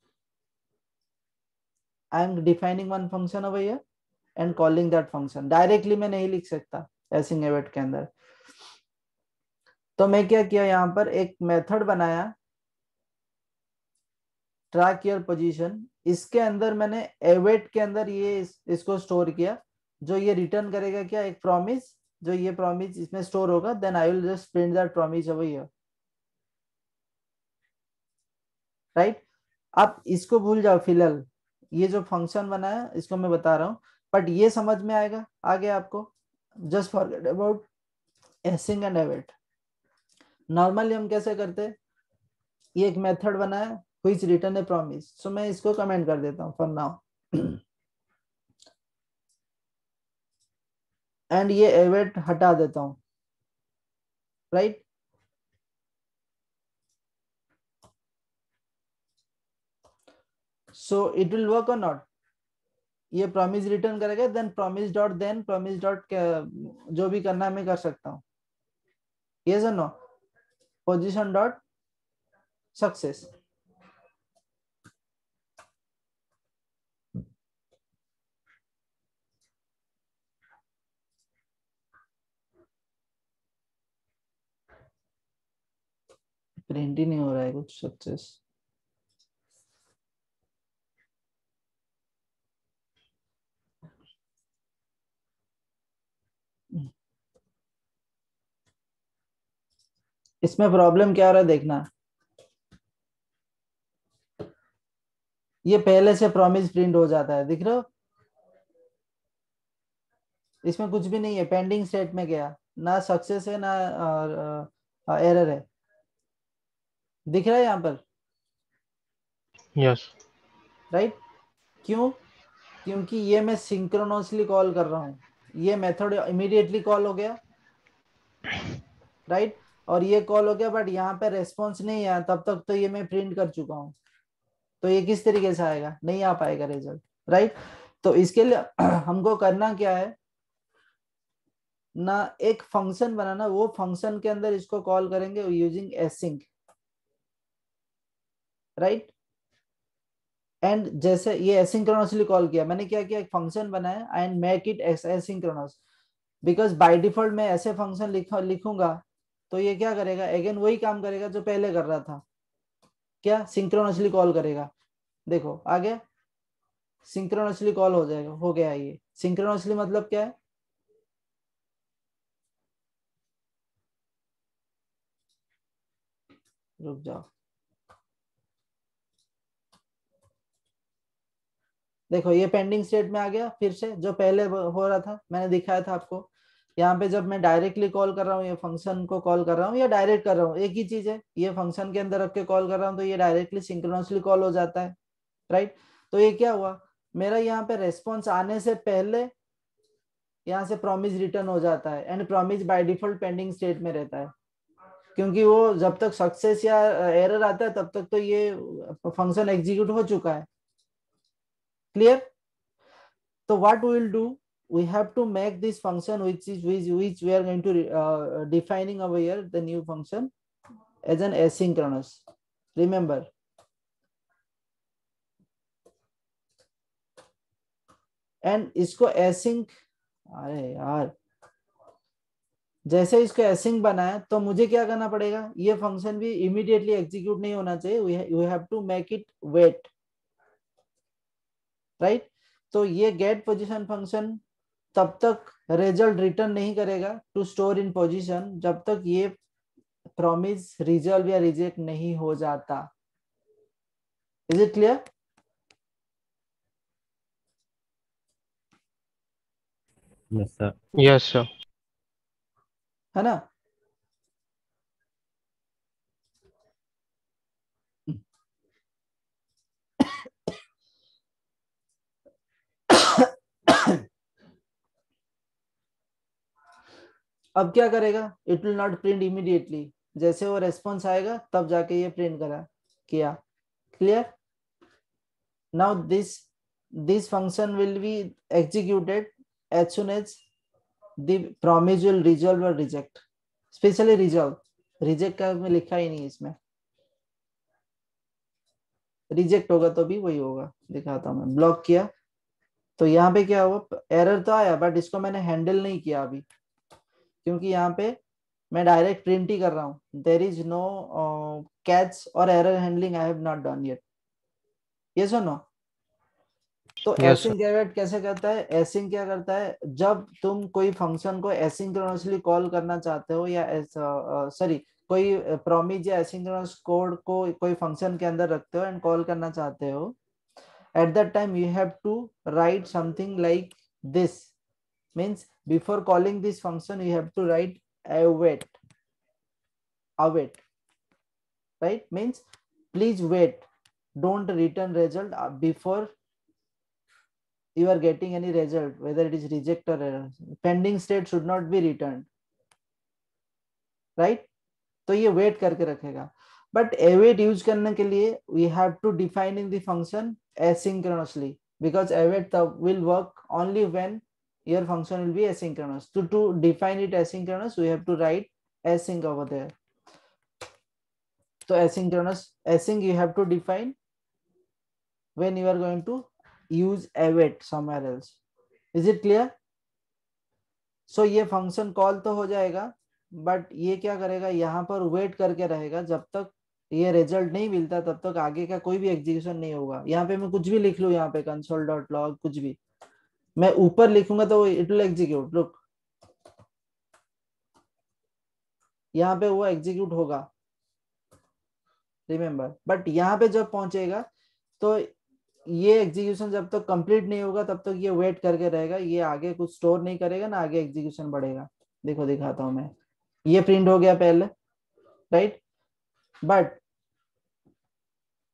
Speaker 1: I am defining one function over here and calling that function. Directly मैं नहीं लिख सकता async await के अंदर। तो मैं क्या किया, यहाँ पर एक मेथड बनाया ट्रैक योर पोजीशन, इसके अंदर मैंने await के अंदर ये इसको स्टोर किया, जो ये रिटर्न करेगा क्या, एक प्रॉमिस, जो ये प्रॉमिस इसमें स्टोर होगा, then I will just print that promise over here, right. आप इसको भूल जाओ फिलहाल, ये जो फंक्शन बना है इसको मैं बता रहा हूँ, बट ये समझ में आएगा आगे आपको। Just forget about async and await. Normally हम कैसे करते, ये एक मेथड बना है which return a promise, so मैं इसको कमेंट कर देता हूँ फॉर नाउ, एंड ये अवेट हटा देता हूँ, right. So it will work और नॉट, ये प्रॉमिस रिटर्न करेगा, देन प्रॉमिस डॉट जो भी करना है मैं कर सकता हूँ, यस और no, position dot success. Print ही नहीं हो रहा है कुछ सक्सेस। इसमें प्रॉब्लम क्या हो रहा है देखना, ये पहले से प्रॉमिस प्रिंट हो जाता है, दिख रहा हो, इसमें कुछ भी नहीं है, पेंडिंग स्टेट में गया, ना सक्सेस है ना एरर है, दिख रहा है यहाँ पर,
Speaker 2: Yes.
Speaker 1: राइट। क्यों, क्योंकि ये मैं सिंक्रोनसली कॉल कर रहा हूँ, ये मेथड इमीडिएटली कॉल हो गया, राइट, और ये कॉल हो गया, बट यहाँ पे रेस्पॉन्स नहीं आया, तब तक तो ये मैं प्रिंट कर चुका हूँ, तो ये किस तरीके से आएगा, नहीं आ पाएगा रिजल्ट, राइट। तो इसके लिए हमको करना क्या है ना, एक फंक्शन बनाना, वो फंक्शन के अंदर इसको कॉल करेंगे यूजिंग एसिंक, राइट। एंड जैसे ये एसिंक्रोनसली कॉल किया, मैंने क्या किया, एक फंक्शन बनाया and make it asynchronous, because by default मैं ऐसे फंक्शन लिखूंगा तो ये क्या करेगा, अगेन वही काम करेगा जो पहले कर रहा था, क्या सिंक्रोनसली कॉल करेगा, देखो आगे सिंक्रोनसली कॉल हो जाएगा, हो गया। ये सिंक्रोनसली मतलब क्या है, रुक जाओ, देखो ये पेंडिंग स्टेट में आ गया, फिर से जो पहले हो रहा था मैंने दिखाया था आपको, यहाँ पे जब मैं डायरेक्टली कॉल कर रहा हूँ, ये फंक्शन को कॉल कर रहा हूँ या डायरेक्ट कर रहा हूँ, एक ही चीज है, ये फंक्शन के अंदर रख के कॉल कर रहा हूँ तो ये डायरेक्टली सिंक्रोनसली कॉल हो जाता है, राइट। तो ये क्या हुआ, मेरा यहाँ पे रेस्पॉन्स आने से पहले यहाँ से प्रॉमिस रिटर्न हो जाता है, and promise by default pending state में रहता है, क्योंकि वो जब तक सक्सेस या एरर आता है तब तक तो ये फंक्शन एग्जीक्यूट हो चुका है, clear. So what we will do, we have to make this function which we are going to defining over here, the new function as an asynchronous, remember, and इसको एसिंक, अरे यार, जैसे इसको async बनाया तो मुझे क्या करना पड़ेगा, ये फंक्शन भी इमीडिएटली एग्जीक्यूट नहीं होना चाहिए, you have to make it wait, right. तो ये गेट पोजीशन फंक्शन तब तक रिजल्ट रिटर्न नहीं करेगा टू स्टोर इन पोजीशन जब तक ये प्रॉमिस रिजॉल्व या रिजेक्ट नहीं हो जाता। Is it clear?
Speaker 4: Yes, sir.
Speaker 2: Yes, sir.
Speaker 1: है ना? अब क्या करेगा, it will not print immediately, जैसे वो रेस्पॉन्स आएगा तब जाके ये प्रिंट किया। Clear? Now this function will be executed as soon as the promise will resolve or reject, specially resolve, reject का मैं लिखा ही नहीं इसमें, रिजेक्ट होगा तो भी वही होगा, दिखाता हूं मैं। ब्लॉक किया तो यहाँ पे क्या हुआ, एरर तो आया बट इसको मैंने हैंडल नहीं किया अभी, क्योंकि यहाँ पे मैं डायरेक्ट प्रिंट ही कर रहा हूँ, देयर इज नो कैच और error handling I have not done yet. Yes और नो? तो
Speaker 2: Yes, sir.
Speaker 1: एसिंक एवेट कैसे करता है, एसिंक क्या करता है, जब तुम कोई फंक्शन को एसिंक्रोनसली कॉल करना चाहते हो या सॉरी कोई प्रॉमिस या एसिंक्रोनस कोड को कोई फंक्शन के अंदर रखते हो एंड कॉल करना चाहते हो, at that time you have to write something like this, means before calling this function you have to write await, right, means please wait, don't return result before you are getting any result, whether it is reject or error, pending state should not be returned, right? तो ये wait करके रखेगा, but await use करने के लिए we have to define in the function asynchronously, because await will work only when your function will be asynchronous. To define it asynchronous we have to write async over there. So asynchronous, async you have to define when you are going to use await somewhere else. Is it clear? So ये function call तो हो जाएगा, but ये क्या करेगा, यहाँ पर wait करके रहेगा जब तक ये रिजल्ट नहीं मिलता, तब तक आगे का कोई भी एग्जीक्यूशन नहीं होगा। यहाँ पे मैं कुछ भी लिख लूँ, यहाँ पे console.log कुछ भी मैं ऊपर लिखूंगा तो इट विल एग्जीक्यूट, लुक यहाँ पे वो एग्जीक्यूट होगा, रिमेम्बर। बट यहाँ पे जब पहुंचेगा तो ये एग्जीक्यूशन जब तक कंप्लीट नहीं होगा तब तक ये वेट करके रहेगा, ये आगे कुछ स्टोर नहीं करेगा ना आगे एग्जीक्यूशन बढ़ेगा। देखो दिखाता हूं मैं, ये प्रिंट हो गया पहले, राइट, बट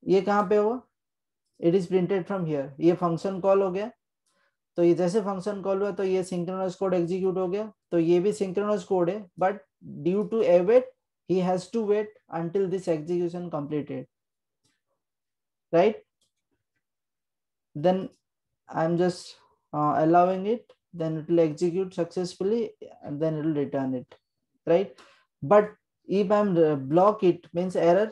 Speaker 1: ये कहाँ पे हुआ, it is printed from here, ये फंक्शन कॉल हो गया, तो ये जैसे फंक्शन कॉल हुआ तो ये सिंक्रोनस कोड एग्जीक्यूट हो गया, तो ये भी सिंक्रोनस कोड है, but due to await he has to wait until this execution completed, right? Then I'm just allowing it, then it will execute successfully and then it will return it, right? But if I'm block it, means error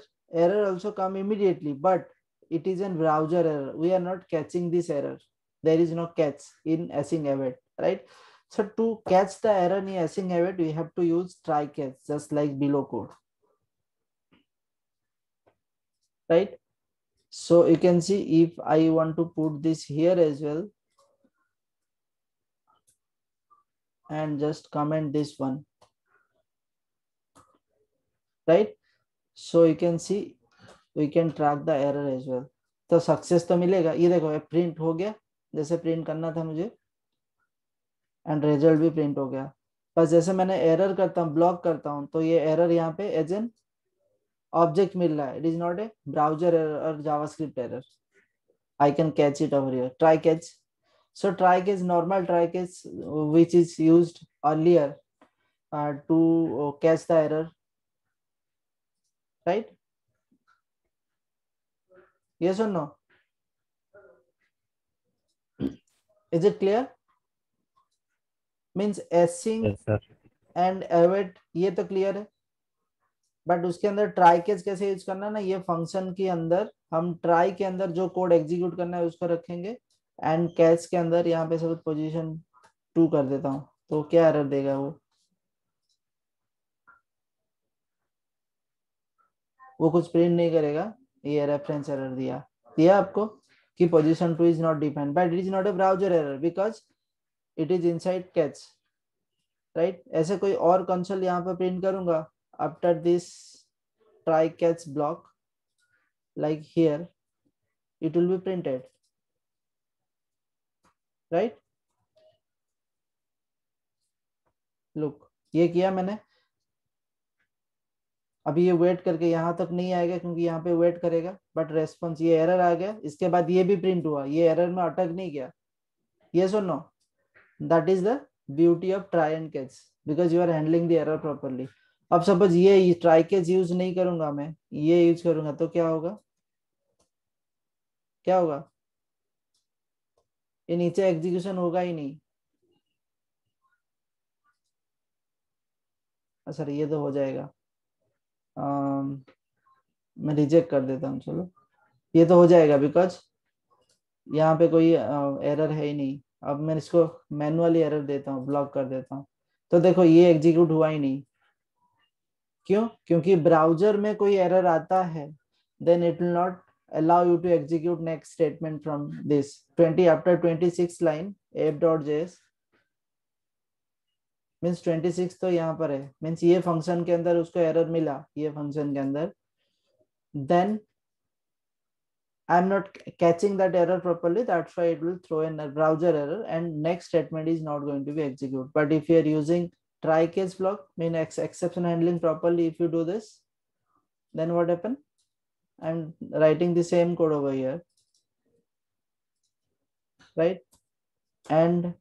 Speaker 1: also come immediately, but it is a browser error, we are not catching this error, there is no catch in async await, right? So to catch the error in async await we have to use try catch, just like below code, right? So you can see if I want to put this here as well and just comment this one, right? So you can see we can track the error as well, तो success तो मिलेगा। ये देखो print हो गया जैसे print करना था मुझे एंड रिजल्ट भी प्रिंट हो गया, बस जैसे मैंने एरर करता हूँ ब्लॉक करता हूँ तो ये एरर यहाँ पे एज एन ऑब्जेक्ट मिल रहा है, it is not a browser error और JavaScript error, I can catch it over here, try catch. So try catch, normal try catch which is used earlier to catch the error, right? Yes or no? Is it clear? Means async
Speaker 4: Yes, sir.
Speaker 1: and await ये तो clear है, but उसके अंदर try case कैसे use करना ना, ये function के अंदर हम ट्राई के अंदर जो कोड एग्जीक्यूट करना है उसको रखेंगे एंड कैच के अंदर यहाँ पे सब पोजीशन 2 कर देता हूँ, तो क्या एरर देगा वो कुछ प्रिंट नहीं करेगा। ये रेफरेंस एरर दिया दिया आपको कि position 2 is not defined, but it is not a browser error because it is inside catch, right. ऐसे कोई और कंसोल यहाँ पे प्रिंट करूंगा after this try catch block, like here it will be printed, right? look, ये किया मैंने। अभी ये वेट करके यहाँ तक नहीं आएगा क्योंकि यहाँ पे वेट करेगा, बट रेस्पॉन्स ये एरर आ गया, इसके बाद ये भी प्रिंट हुआ, ये एरर में अटक नहीं गया। yes or no? that is the beauty of try and catch because you are handling the error properly. अब सपोज ये ट्राई कैच यूज नहीं करूंगा, मैं ये यूज करूंगा तो क्या होगा, क्या होगा, ये नीचे एग्जीक्यूशन होगा ही नहीं। सर ये तो हो जाएगा, मैं रिजेक्ट कर देता हूँ, चलो ये तो हो जाएगा बिकॉज यहाँ पे कोई एरर है ही नहीं। अब मैं इसको मैनुअली एरर देता हूँ, ब्लॉक कर देता हूँ, तो देखो ये एग्जीक्यूट हुआ ही नहीं। क्यों? क्योंकि ब्राउजर में कोई एरर आता है then it will not allow you to execute next statement from this 20 after 26 line app.js means 26 तो यहाँ पर है, मीन्स ये फंक्शन के अंदर उसको एरर मिला, ये फंक्शन के अंदर, then I am not catching that error properly, that's why it will throw in a browser error and next statement is not going to be executed. But if you are using try catch block, mean exception handling properly, if you do this, then what happen? I'm writing the same code over here, right? And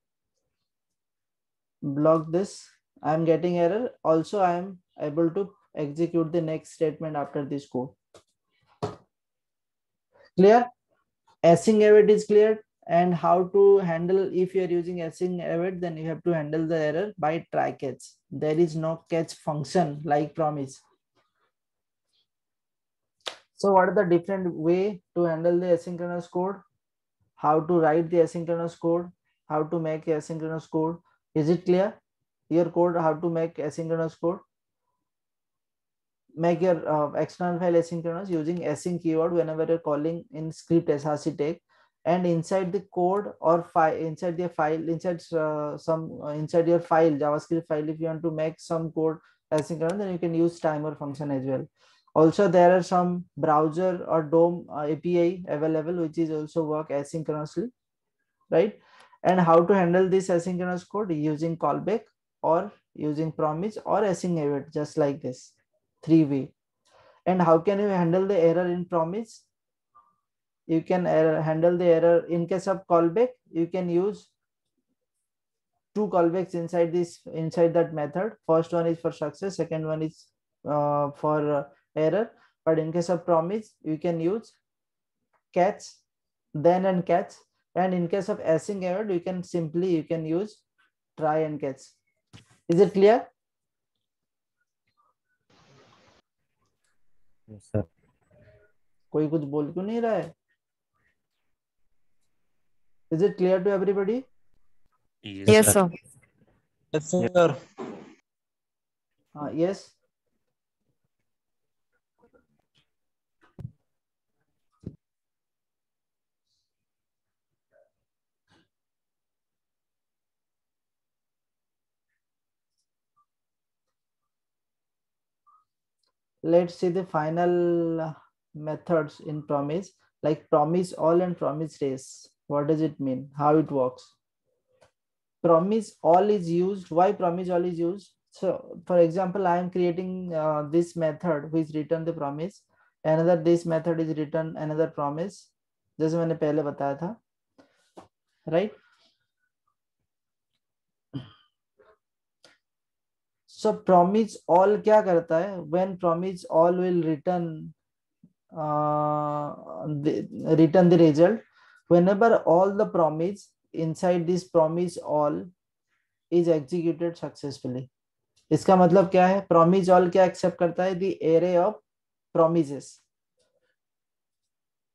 Speaker 1: block this, I'm getting error. Also, I am able to execute the next statement after this code. Clear? Async await is clear, and how to handle, if you are using async await, then you have to handle the error by try catch. There is no catch function like promise. So what are the different way to handle the asynchronous code? How to write the asynchronous code? How to make asynchronous code? Is it clear? Your code, how to make asynchronous code? Make your external file asynchronous using async keyword whenever you're calling in script src tag, and inside the code or file, inside the file, inside inside your file, JavaScript file, if you want to make some code asynchronous, then you can use timer function as well. Also, there are some browser or DOM API available, which is also work asynchronously, right? And how to handle this asynchronous code using callback or using promise or async await, just like this. 3-way. And how can you handle the error in promise? You can handle the error in case of callback. You can use 2 callbacks inside this, inside that method. First one is for success, second one is for error. But in case of promise, you can use catch, then and catch. And in case of async error, you can simply use try and catch. Is it clear?
Speaker 4: Yes, sir.
Speaker 1: कोई कुछ बोल क्यों नहीं रहा है? Is it clear to everybody?
Speaker 3: Yes, sir.
Speaker 5: Yes, sir.
Speaker 1: Yes. Let's see the final methods in promise, like promise all and promise trace. What does it mean? How it works? Promise all is used. Why promise all is used? So for example, I am creating this method which return the promise. Another this method is return another promise. जैसे मैंने पहले बताया था, right? So promise all क्या करता है? When promise all will return return the result, whenever all the promise inside this promise all is executed successfully. इसका मतलब क्या है? promise all क्या accept करता है? The array of promises.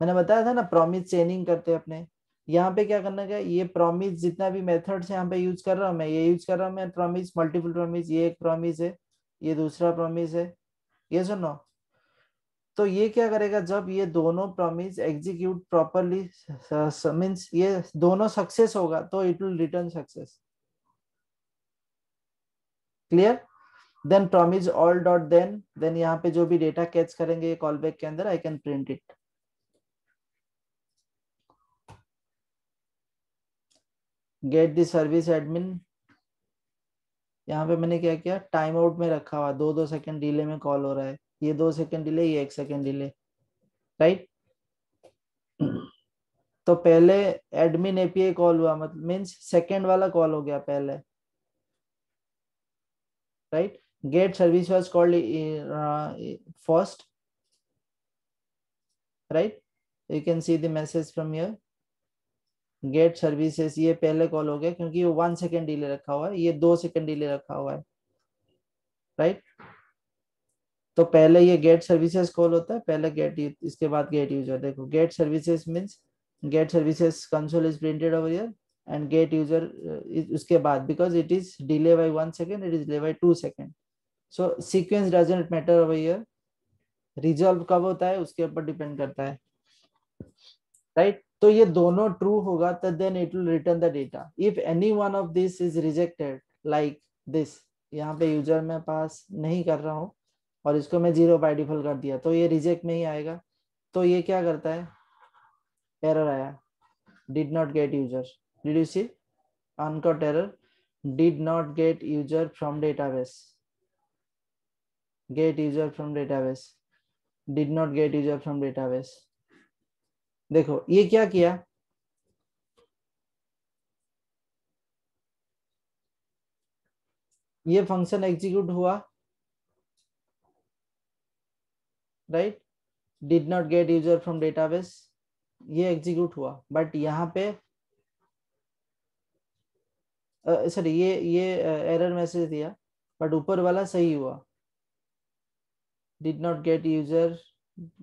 Speaker 1: मैंने बताया था ना promise chaining करते हैं अपने, यहाँ पे क्या करना है, ये प्रॉमिस जितना भी मेथड्स है यहाँ पे यूज कर रहा हूँ मैं, ये यूज कर रहा हूँ मैं प्रॉमिस, मल्टीपल प्रॉमिस, ये एक प्रॉमिस है, ये दूसरा प्रॉमिस है, ये सुनो। तो ये क्या करेगा, जब ये दोनों प्रॉमिस एग्जीक्यूट प्रॉपरली मीन्स ये दोनों सक्सेस होगा तो it will return success. Clear? Then promise all dot then यहाँ पे जो भी डेटा कैच करेंगे ये कॉल बैक के अंदर, I can print it. Get the service admin, यहाँ पे मैंने क्या किया, टाइम आउट में रखा हुआ, 2-2 सेकंड डिले में कॉल हो रहा है, ये 2 सेकंड डिले, ये 1 सेकंड डिले, राइट। तो पहले एडमिन एपीआई कॉल हुआ, मतलब मीन्स सेकंड वाला कॉल हो गया पहले, right. Get service was called first, right, you can see the message from here. Get services ये पहले कॉल हो गया क्योंकि वो 1 सेकंड डिले रखा हुआ है, ये 2 सेकंड डिले रखा हुआ है, राइट। तो पहले ये गेट सर्विसेज कॉल होता है, पहले गेट, इसके बाद गेट यूजर। देखो get services means get services console is printed over here and get user उसके बाद, because it is delay by 1 second, it is delay by 2 second, so sequence doesn't matter over here, resolve कब होता है उसके ऊपर depend करता है, right. तो ये दोनों ट्रू होगा तो then it will return the data. If any one of this is rejected like this, यहाँ पे यूजर में पास नहीं कर रहा हूँ और इसको मैं 0 बाय डिफॉल्ट कर दिया तो ये रिजेक्ट में ही आएगा। तो ये क्या करता है, एरर आया, did not get user, did you see uncaught error, did not get user from database, get user from database, did not get user from database. देखो ये क्या किया, ये फंक्शन एग्जीक्यूट हुआ, right, did not get user from database, ये execute हुआ, but यहाँ पे सॉरी ये एरर मैसेज दिया, बट ऊपर वाला सही हुआ, did not get user,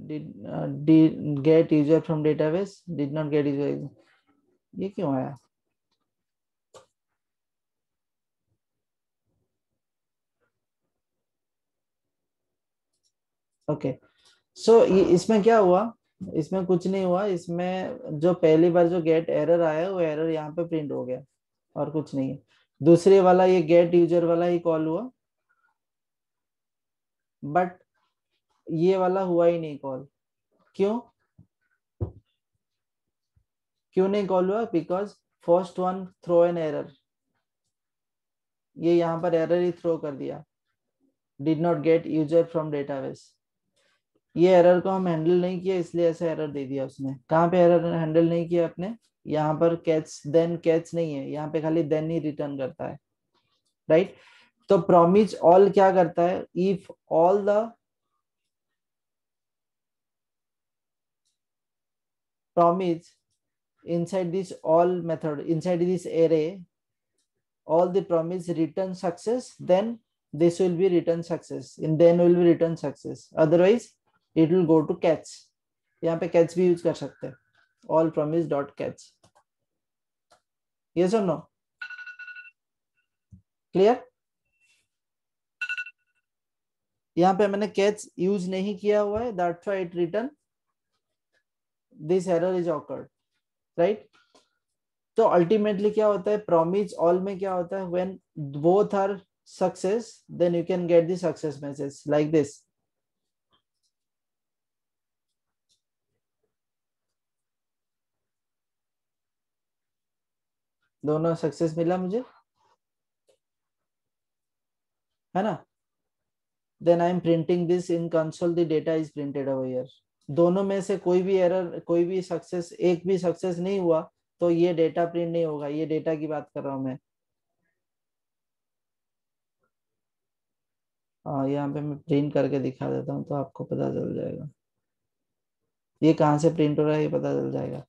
Speaker 1: did get user from database, did not get user, ये क्यों आया? ओके, सो ये इसमें क्या हुआ, इसमें कुछ नहीं हुआ, इसमें जो पहली बार जो गेट एरर आया वो एरर यहाँ पे प्रिंट हो गया और कुछ नहीं है। दूसरे वाला ये गेट यूजर वाला ही कॉल हुआ, बट ये वाला हुआ ही नहीं कॉल। क्यों क्यों नहीं कॉल हुआ? Because first one throw an error, ये यहाँ पर एरर ही थ्रो कर दिया, did not get user from database. ये एरर को हम हैंडल नहीं किया इसलिए ऐसा एरर दे दिया उसने। कहाँ पे एरर हैंडल नहीं किया अपने? यहाँ पर कैच देन कैच नहीं है, यहाँ पे खाली देन ही रिटर्न करता है, राइट। तो प्रॉमिस ऑल क्या करता है, if all the promise inside this all method, inside this array, all the promise return success, then this will be return success, and then will be return success, otherwise it will go to catch। यहाँ पे catch भी use कर सकते हैं, all promise dot catch, yes or no? clear? यहाँ पे मैंने catch use नहीं किया हुआ है, that's why it return this error is occurred, right? तो अल्टीमेटली क्या होता है, प्रॉमिस ऑल में क्या होता है, when both are success then you can get the success message like this. दोनों सक्सेस मिला मुझे, है ना? Then I am printing this in console, the data is printed over here. दोनों में से कोई भी एरर, कोई भी सक्सेस, एक भी सक्सेस नहीं हुआ तो ये डेटा प्रिंट नहीं होगा। ये डेटा की बात कर रहा हूं मैं। हाँ, यहाँ पे मैं प्रिंट करके दिखा देता हूँ तो आपको पता चल जाएगा ये कहाँ से प्रिंट हो रहा है, ये पता चल जाएगा।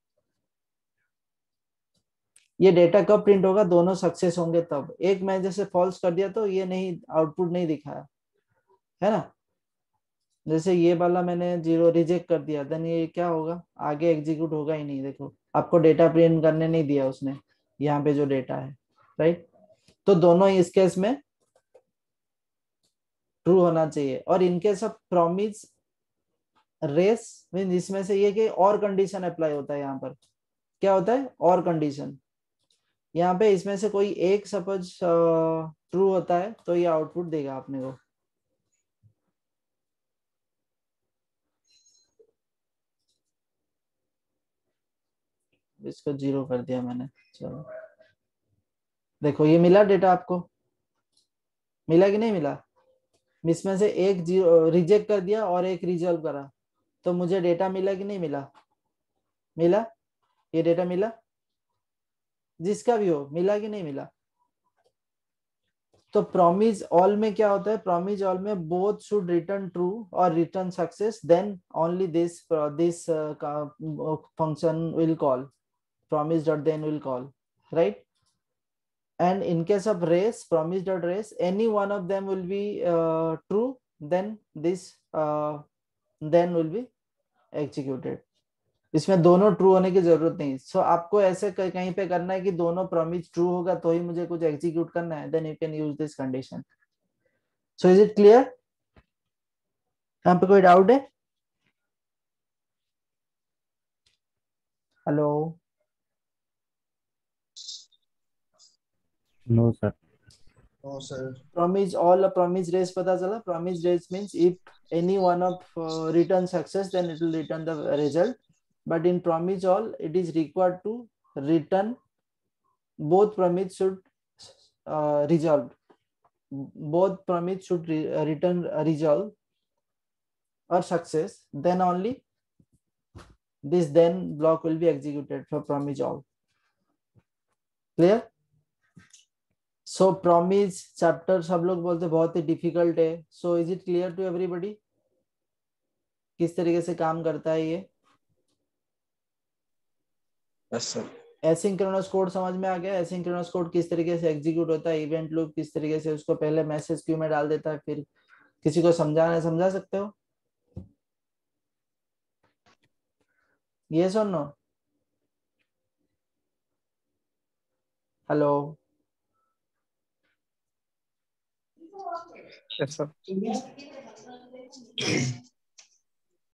Speaker 1: ये डेटा कब प्रिंट होगा, दोनों सक्सेस होंगे तब। एक मैं जैसे फॉल्स कर दिया तो ये नहीं, आउटपुट नहीं दिखाया, है ना? जैसे ये वाला मैंने 0 रिजेक्ट कर दिया, देन ये क्या होगा, आगे एग्जीक्यूट होगा ही नहीं। देखो आपको डेटा प्रिंट करने नहीं दिया उसने, यहाँ पे जो डेटा है, राइट। तो दोनों इस केस में ट्रू होना चाहिए। और इनके सब प्रॉमिस रेस मीन इसमें से ये कि और कंडीशन अप्लाई होता है। यहाँ पर क्या होता है, और कंडीशन। यहाँ पे इसमें से कोई एक सपोज ट्रू होता है तो ये आउटपुट देगा अपने को। इसको 0 कर दिया मैंने, चलो देखो ये मिला डेटा आपको, मिला कि नहीं मिला। इसमें से एक रिजेक्ट कर दिया और एक रिजॉल्व करा, तो मुझे डेटा मिला कि नहीं मिला, मिला। ये डेटा मिला, जिसका भी हो मिला कि नहीं मिला। तो प्रॉमिस ऑल में क्या होता है, प्रॉमिस ऑल में बोथ शुड रिटर्न ट्रू और return success, then only this function will call, promise dot then will call, right? And in case of race, promise dot race, any one of them will be true, then this then will be executed. इसमें दोनों true होने की जरूरत नहीं। सो आपको ऐसे कहीं पे करना है कि दोनों प्रॉमिस ट्रू होगा तो ही मुझे कुछ एग्जीक्यूट करना है, then you can use this condition. So is it clear? यहाँ पे कोई डाउट है? Hello?
Speaker 4: No, sir.
Speaker 5: No, sir.
Speaker 1: Promise all a promise race पता चला? Promise race means if any one of return success, then it will return the result. But in promise all, it is required to return both promise should resolve. Both promise should return resolve or success. Then only this then block will be executed for promise all. Clear? So promise chapter सब लोग बोलते बहुत ही difficult है। So is it clear to everybody किस तरीके से काम करता है ये?
Speaker 5: Yes, sir.
Speaker 1: एसिंक्रोनस कोड समझ में आ गया? एसिंक्रोनस कोड किस तरीके से एग्जीक्यूट होता है, इवेंट लूप किस तरीके से उसको पहले मैसेज क्यू में डाल देता है, फिर किसी को समझाना है समझा सकते हो? यस और नो? हेलो?
Speaker 2: Yes, sir.